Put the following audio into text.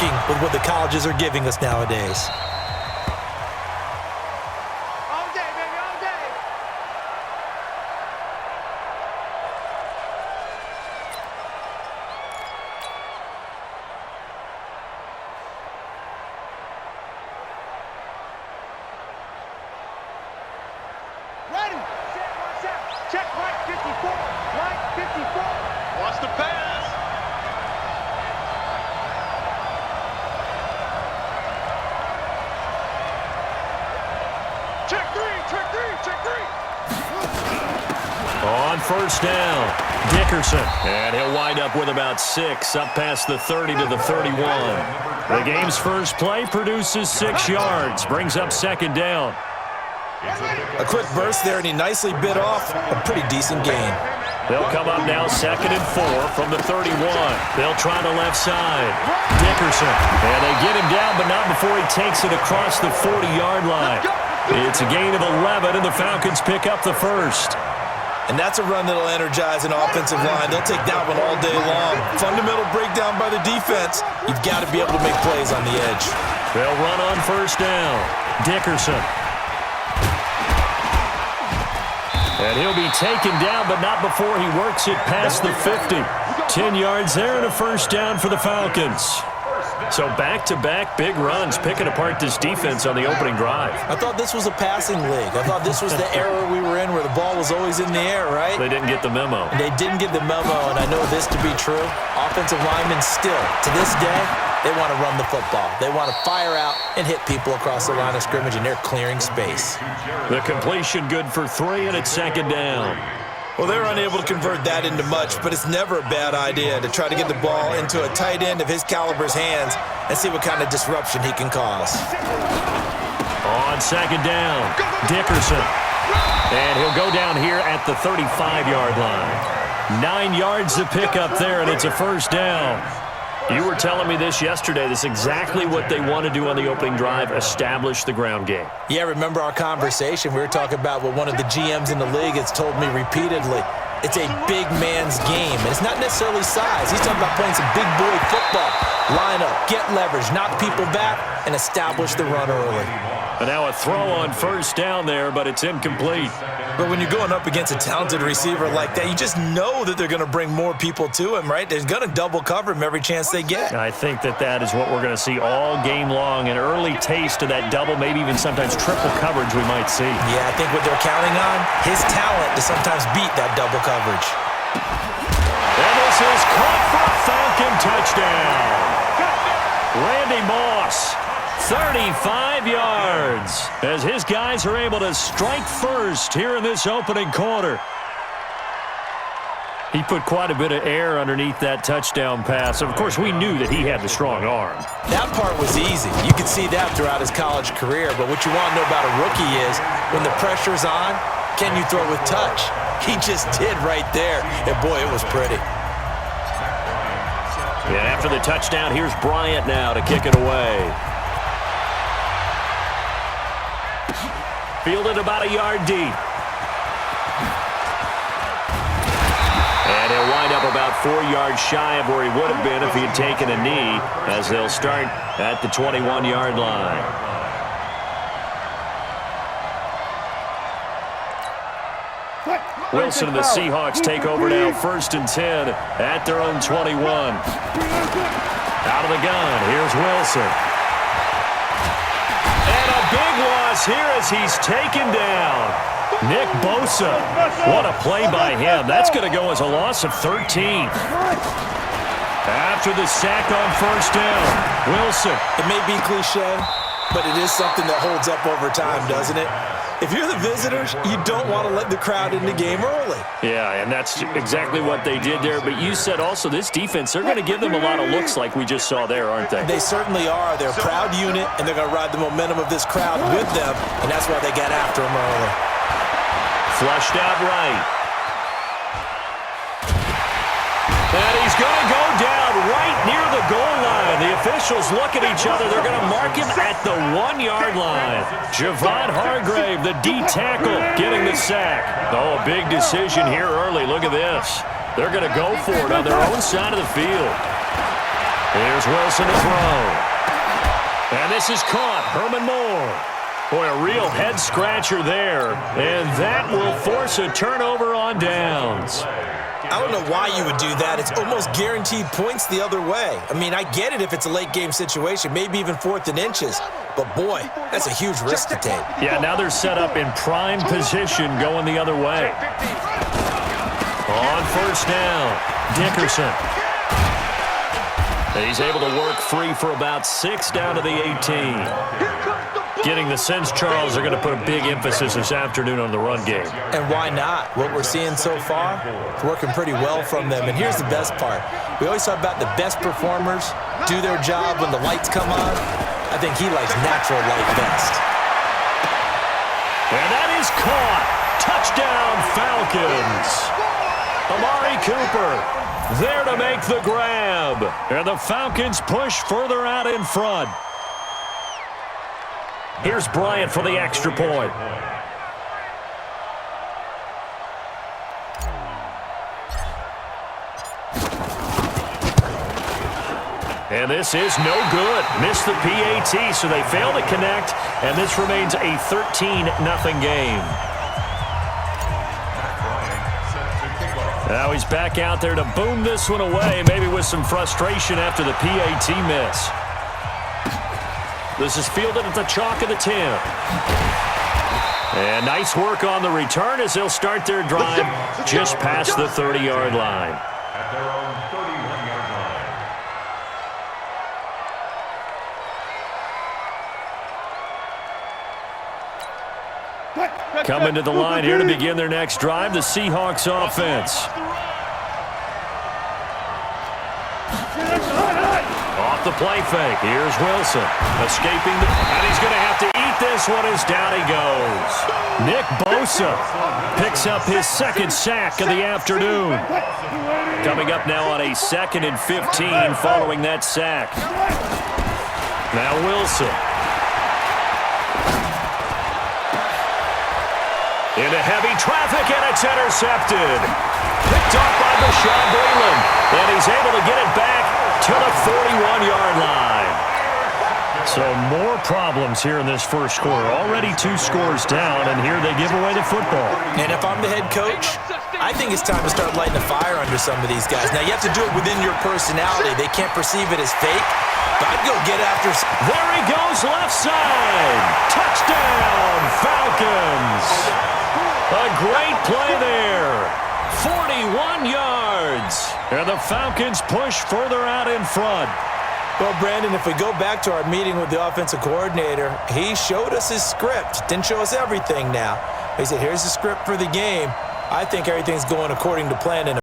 working with what the colleges are giving us nowadays. All day, baby, all day. Ready. Set, watch out. Check right 54. Right 54. Watch the pass. Check three, check three, check three. On first down, Dickerson. And he'll wind up with about 6, up past the 30 to the 31. The game's first play produces 6 yards, brings up second down. A quick burst there, and he nicely bit off a pretty decent gain. They'll come up now 2nd and 4 from the 31. They'll try the left side. Dickerson. And they get him down, but not before he takes it across the 40-yard line. It's a gain of 11, and the Falcons pick up the first. And that's a run that'll energize an offensive line. They'll take that one all day long. Fundamental breakdown by the defense. You've got to be able to make plays on the edge. They'll run on first down. Dickerson. And he'll be taken down, but not before he works it past the 50. 10 yards there and a first down for the Falcons. So back-to-back big runs, picking apart this defense on the opening drive. I thought this was a passing league. I thought this was the era we were in where the ball was always in the air, right? They didn't get the memo. And they didn't get the memo, and I know this to be true. Offensive linemen still, to this day, they want to run the football. They want to fire out and hit people across the line of scrimmage, and they're clearing space. The completion good for 3, and it's second down. Well, they're unable to convert that into much, but it's never a bad idea to try to get the ball into a tight end of his caliber's hands and see what kind of disruption he can cause. On second down, Dickerson. And he'll go down here at the 35-yard line. 9 yards to pick up there, and it's a first down. You were telling me this yesterday. This is exactly what they want to do on the opening drive, establish the ground game. Yeah, remember our conversation? We were talking about what one of the GMs in the league has told me repeatedly. It's a big man's game, and it's not necessarily size. He's talking about playing some big boy football. Line up, get leverage, knock people back, and establish the run early. And now a throw on first down there, but it's incomplete. But when you're going up against a talented receiver like that, you just know that they're going to bring more people to him, right? They're going to double cover him every chance they get. I think that is what we're going to see all game long, an early taste of that double, maybe even sometimes triple coverage we might see. Yeah, I think what they're counting on, his talent to sometimes beat that double coverage. And this is caught for a Falcon touchdown. Randy Moss. 35 yards as his guys are able to strike first here in this opening quarter. He put quite a bit of air underneath that touchdown pass. Of course, we knew that he had the strong arm. That part was easy. You could see that throughout his college career. But what you want to know about a rookie is when the pressure's on, can you throw with touch? He just did right there. And, boy, it was pretty. Yeah, after the touchdown, here's Bryant now to kick it away. Fielded about a yard deep. And he'll wind up about 4 yards shy of where he would have been if he had taken a knee, as they'll start at the 21-yard line. Wilson and the Seahawks take over now, 1st and 10 at their own 21. Out of the gun, here's Wilson. Big loss here as he's taken down. Nick Bosa. What a play by him. That's going to go as a loss of 13. After the sack on first down, Wilson. It may be cliche, but it is something that holds up over time, doesn't it? If you're the visitors, you don't want to let the crowd in the game early. Yeah, and that's exactly what they did there. But you said also this defense, they're going to give them a lot of looks like we just saw there, aren't they? They certainly are. They're a proud unit, and they're going to ride the momentum of this crowd with them, and that's why they got after them early. Flushed out right. And he's going to go down right near the goal line. The officials look at each other. They're going to mark him at the 1-yard line. Javon Hargrave, the D tackle, getting the sack. Oh, a big decision here early. Look at this. They're going to go for it on their own side of the field. Here's Wilson to throw. And this is caught. Herman Moore. Boy, a real head-scratcher there. And that will force a turnover on downs. I don't know why you would do that. It's almost guaranteed points the other way. I mean, I get it if it's a late-game situation, maybe even 4th and inches. But, boy, that's a huge risk to take. Yeah, now they're set up in prime position going the other way. On first down, Dickerson. He's able to work free for about 6 down to the 18. Getting the sense, Charles, are going to put a big emphasis this afternoon on the run game. And why not? What we're seeing so far, it's working pretty well from them. And here's the best part. We always talk about the best performers do their job when the lights come on. I think he likes natural light best. And that is caught. Touchdown, Falcons. Amari Cooper there to make the grab. And the Falcons push further out in front. Here's Bryant for the extra point. And this is no good. Missed the PAT, so they fail to connect, and this remains a 13-0 game. Now he's back out there to boom this one away, maybe with some frustration after the PAT miss. This is fielded at the chalk of the 10. And nice work on the return as they'll start their drive just past the 30-yard line. At their own 31-yard line. Coming to the line here to begin their next drive, the Seahawks offense. Off the play fake. Here's Wilson. Escaping. And he's going to have to eat this one as down he goes. Nick Bosa picks up his second sack of the afternoon. Coming up now on a 2nd and 15 following that sack. Now Wilson. Into heavy traffic, and it's intercepted. Picked off by Bashaud Breeland, and he's able to get it back to the 41-yard line. So more problems here in this first quarter. Already 2 scores down, and here they give away the football. And if I'm the head coach, I think it's time to start lighting a fire under some of these guys. Now, you have to do it within your personality. They can't perceive it as fake, but I'd go get after... There he goes, left side. Touchdown, Falcons. A great play there. 41 yards. And the Falcons push further out in front. Well, Brandon, if we go back to our meeting with the offensive coordinator, he showed us his script. Didn't show us everything now. He said, here's the script for the game. I think everything's going according to plan.